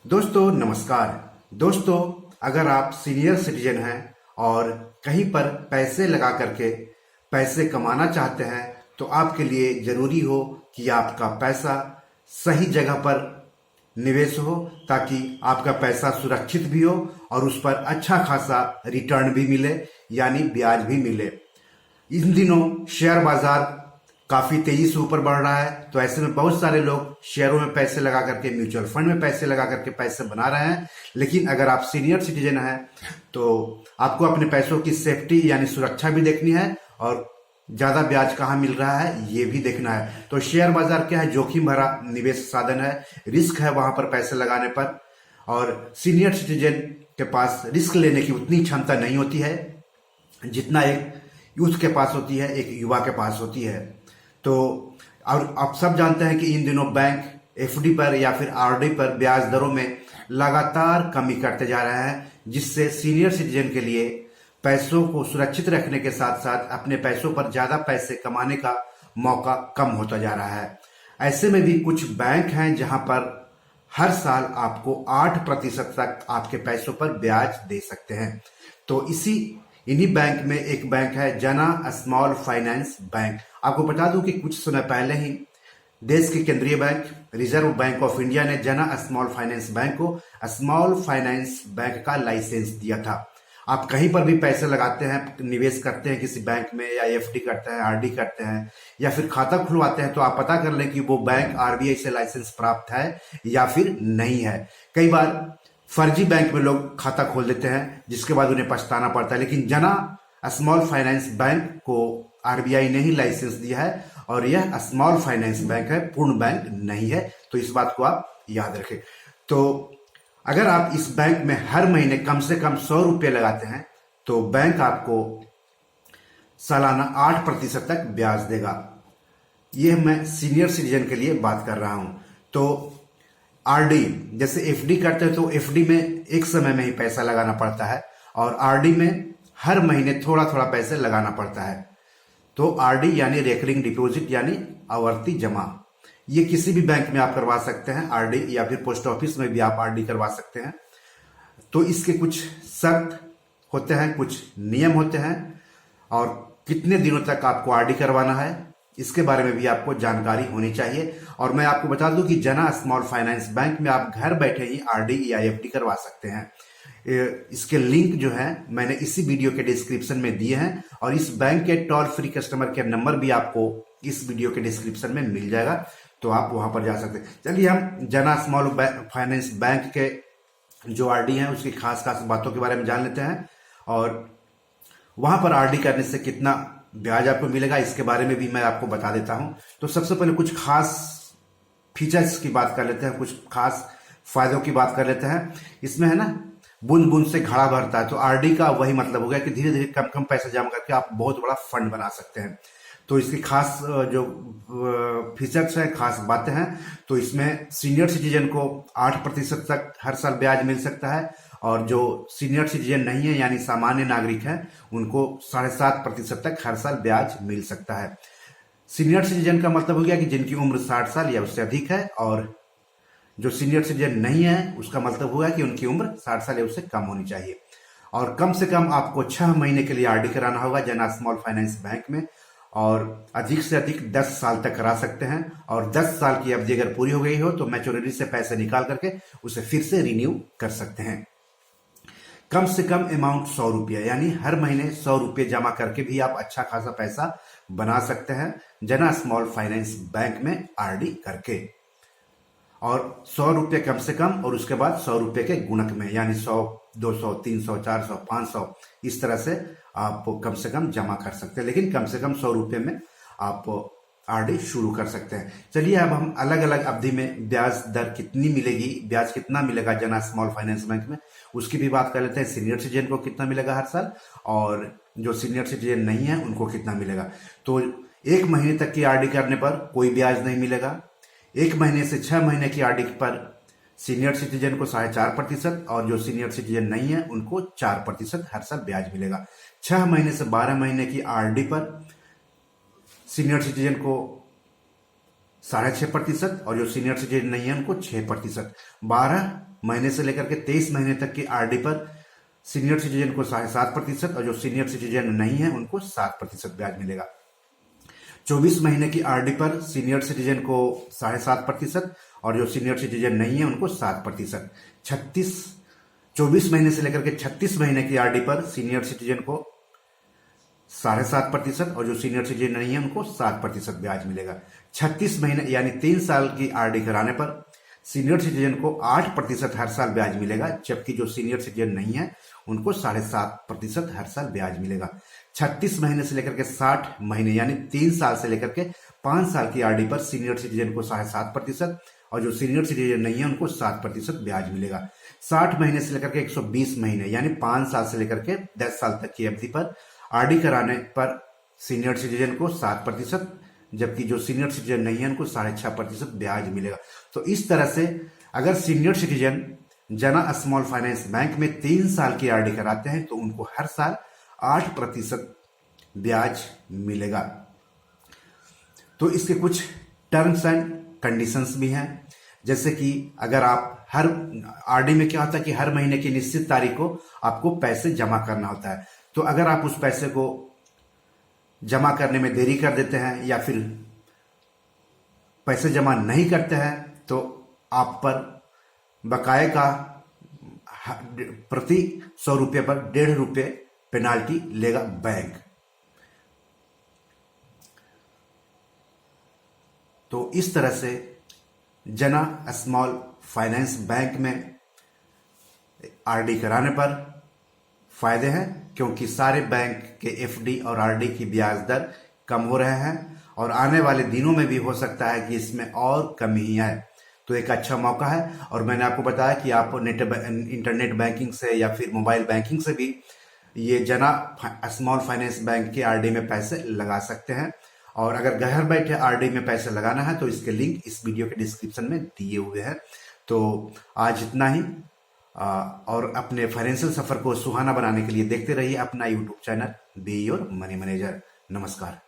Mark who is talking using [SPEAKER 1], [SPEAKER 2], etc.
[SPEAKER 1] दोस्तों नमस्कार। दोस्तों, अगर आप सीनियर सिटीजन हैं और कहीं पर पैसे लगा करके पैसे कमाना चाहते हैं तो आपके लिए जरूरी हो कि आपका पैसा सही जगह पर निवेश हो, ताकि आपका पैसा सुरक्षित भी हो और उस पर अच्छा खासा रिटर्न भी मिले, यानी ब्याज भी मिले। इन दिनों शेयर बाजार काफी तेजी से ऊपर बढ़ रहा है, तो ऐसे में बहुत सारे लोग शेयरों में पैसे लगा करके, म्यूचुअल फंड में पैसे लगा करके पैसे बना रहे हैं। लेकिन अगर आप सीनियर सिटीजन हैं तो आपको अपने पैसों की सेफ्टी यानी सुरक्षा भी देखनी है और ज्यादा ब्याज कहाँ मिल रहा है ये भी देखना है। तो शेयर बाजार क्या है? जोखिम भरा निवेश साधन है, रिस्क है वहां पर पैसे लगाने पर, और सीनियर सिटीजन के पास रिस्क लेने की उतनी क्षमता नहीं होती है जितना एक यूथ के पास होती है, एक युवा के पास होती है। तो और आप सब जानते हैं कि इन दिनों बैंक एफडी पर या फिर आरडी पर ब्याज दरों में लगातार कमी करते जा रहे हैं, जिससे सीनियर सिटीजन के लिए पैसों को सुरक्षित रखने के साथ साथ अपने पैसों पर ज्यादा पैसे कमाने का मौका कम होता जा रहा है। ऐसे में भी कुछ बैंक हैं जहां पर हर साल आपको 8% तक आपके पैसों पर ब्याज दे सकते हैं। तो इन्हीं बैंक में एक बैंक है जना स्मॉल फाइनेंस बैंक। आपको बता दूं कि कुछ समय पहले ही देश के केंद्रीय bank reserve bank of India ने जना स्मॉल फाइनेंस बैंक को स्मॉल फाइनेंस बैंक का लाइसेंस दिया था। आप कहीं पर भी पैसे लगाते हैं, निवेश करते हैं किसी बैंक में, या एफडी करते हैं, आरडी करते हैं, या फिर खाता खुलवाते हैं, तो आप पता कर लें कि वो बैंक आरबीआई से लाइसेंस प्राप्त है या फिर नहीं है। कई बार फर्जी बैंक में लोग खाता खोल देते हैं, जिसके बाद उन्हें पछताना पड़ता है। लेकिन जना स्मॉल फाइनेंस बैंक को आरबीआई ने ही लाइसेंस दिया है और यह स्मॉल फाइनेंस बैंक है, पूर्ण बैंक नहीं है। तो इस बात को आप याद रखें। तो अगर आप इस बैंक में हर महीने कम से कम 100 रुपये लगाते हैं तो बैंक आपको सालाना 8% तक ब्याज देगा। ये मैं सीनियर सिटीजन के लिए बात कर रहा हूं। तो आरडी जैसे एफडी करते हैं तो एफडी में एक समय में ही पैसा लगाना पड़ता है और आरडी में हर महीने थोड़ा थोड़ा पैसे लगाना पड़ता है। तो आरडी यानी रेकरिंग डिपॉजिट यानी आवर्ती जमा, ये किसी भी बैंक में आप करवा सकते हैं आरडी, या फिर पोस्ट ऑफिस में भी आप आरडी करवा सकते हैं। तो इसके कुछ शर्त होते हैं, कुछ नियम होते हैं, और कितने दिनों तक आपको आरडी करवाना है इसके बारे में भी आपको जानकारी होनी चाहिए। और मैं आपको बता दूं कि जना स्मॉल फाइनेंस बैंक में आप घर बैठे ही आरडी या एफडी करवा सकते हैं। इसके लिंक जो है मैंने इसी वीडियो के डिस्क्रिप्शन में दिए हैं, और इस बैंक के toll free customer care number भी आपको इस वीडियो के डिस्क्रिप्शन में मिल जाएगा, तो आप वहां पर जा सकते हैं। चलिए हम जना स्मॉल फाइनेंस बैंक के जो आरडी हैं उसकी खास खास बातों के बारे में जान लेते हैं, और वहां पर आरडी करने से कितना ब्याज आपको मिलेगा इसके बारे में भी मैं आपको बता देता हूं। तो सबसे पहले कुछ खास फीचर्स की बात कर लेते हैं, कुछ खास फायदों की बात कर लेते हैं। इसमें है ना, बूंद बूंद से घड़ा भरता है। तो आरडी का वही मतलब हो गया कि धीरे धीरे कम कम पैसा जमा करके आप बहुत बड़ा फंड बना सकते हैं। तो इसकी खास जो फीचर्स है, खास बातें हैं, तो इसमें सीनियर सिटीजन को 8% तक हर साल ब्याज मिल सकता है, और जो सीनियर सिटीजन नहीं है यानी सामान्य नागरिक हैं उनको 7.5% तक हर साल ब्याज मिल सकता है। सीनियर सिटीजन का मतलब हो गया कि जिनकी उम्र 60 साल या उससे अधिक है, और जो सीनियर सिटीजन नहीं है उसका मतलब हुआ कि उनकी उम्र 60 साल या उससे कम होनी चाहिए। और कम से कम आपको 6 महीने के लिए आरडी कराना होगा जना स्मॉल फाइनेंस बैंक में, और अधिक से अधिक 10 साल तक करा सकते हैं। और 10 साल की अवधि अगर पूरी हो गई हो तो मैच्योरिटी से पैसे निकाल करके उसे फिर से रिन्यू कर सकते हैं। कम से कम अमाउंट 100 रुपये, यानी हर महीने 100 रुपये जमा करके भी आप अच्छा खासा पैसा बना सकते हैं जना स्मॉल फाइनेंस बैंक में आरडी करके। और 100 रुपये कम से कम, और उसके बाद 100 रुपये के गुणक में, यानी 100, 200, 300, 400, 500, इस तरह से आप कम से कम जमा कर सकते हैं। लेकिन कम से कम 100 रुपये में आप आरडी शुरू कर सकते हैं। चलिए अब हम अलग अलग अवधि में ब्याज दर कितनी मिलेगी, ब्याज कितना मिलेगा जना स्मॉल फाइनेंस बैंक में, उसकी भी बात कर लेते हैं। सीनियर सिटीजन को कितना मिलेगा हर साल, और जो सीनियर सिटीजन नहीं है उनको कितना मिलेगा। तो 1 महीने तक की आरडी करने पर कोई ब्याज नहीं मिलेगा। 1 महीने से 6 महीने की आरडी पर सीनियर सिटीजन को 4.5%, और जो सीनियर सिटीजन नहीं है उनको 4% हर साल ब्याज मिलेगा। 6 महीने से 12 महीने की आरडी पर सीनियर सिटीजन को 6.5%, और जो सीनियर सिटीजन नहीं है उनको 6%। 12 महीने से लेकर के 23 महीने तक की आरडी पर सीनियर सिटीजन को 7.5%, और जो सीनियर सिटीजन नहीं है उनको 7% ब्याज मिलेगा। 24 महीने की आरडी पर सीनियर सिटीजन को 7.5%, और जो सीनियर सिटीजन नहीं है उनको 7%। 24 महीने से लेकर के 36 महीने की आरडी पर सीनियर सिटीजन को 7.5%, और जो सीनियर सिटीजन नहीं है उनको 7% ब्याज मिलेगा। 36 महीने यानी 3 साल की आरडी कराने पर सीनियर सिटीजन को 8% हर साल ब्याज मिलेगा, जबकि जो सीनियर सिटीजन नहीं है उनको 7.5% हर साल ब्याज मिलेगा। 36 महीने से लेकर के 60 महीने यानी 3 साल से लेकर के 5 साल की आरडी पर सीनियर सिटीजन को 7.5%, और जो सीनियर सिटीजन नहीं है उनको 7% ब्याज मिलेगा। 60 महीने से लेकर के 120 महीने यानी 5 साल से लेकर के 10 साल तक की अवधि पर आरडी कराने पर सीनियर सिटीजन को 7%, जबकि जो सीनियर सिटीजन नहीं है उनको 6.5% ब्याज मिलेगा। तो इस तरह से अगर सीनियर सिटीजन जना स्मॉल फाइनेंस बैंक में 3 साल की आरडी कराते हैं तो उनको हर साल 8% ब्याज मिलेगा। तो इसके कुछ टर्म्स एंड कंडीशंस भी हैं, जैसे कि अगर आप हर आरडी में क्या होता है कि हर महीने की निश्चित तारीख को आपको पैसे जमा करना होता है। तो अगर आप उस पैसे को जमा करने में देरी कर देते हैं या फिर पैसे जमा नहीं करते हैं तो आप पर बकाये का प्रति 100 रुपये पर 1.5 रुपये पेनाल्टी लेगा बैंक। तो इस तरह से जना स्मॉल फाइनेंस बैंक में आरडी कराने पर फायदे हैं, क्योंकि सारे बैंक के एफडी और आरडी की ब्याज दर कम हो रहे हैं, और आने वाले दिनों में भी हो सकता है कि इसमें और कमी आए। तो एक अच्छा मौका है। और मैंने आपको बताया कि आप इंटरनेट बैंकिंग से या फिर मोबाइल बैंकिंग से भी ये जना स्मॉल फाइनेंस बैंक के आरडी में पैसे लगा सकते हैं। और अगर घर बैठे आरडी में पैसे लगाना है तो इसके लिंक इस वीडियो के डिस्क्रिप्शन में दिए हुए हैं। तो आज इतना ही, और अपने फाइनेंशियल सफर को सुहाना बनाने के लिए देखते रहिए अपना YouTube channel be your money manager. नमस्कार।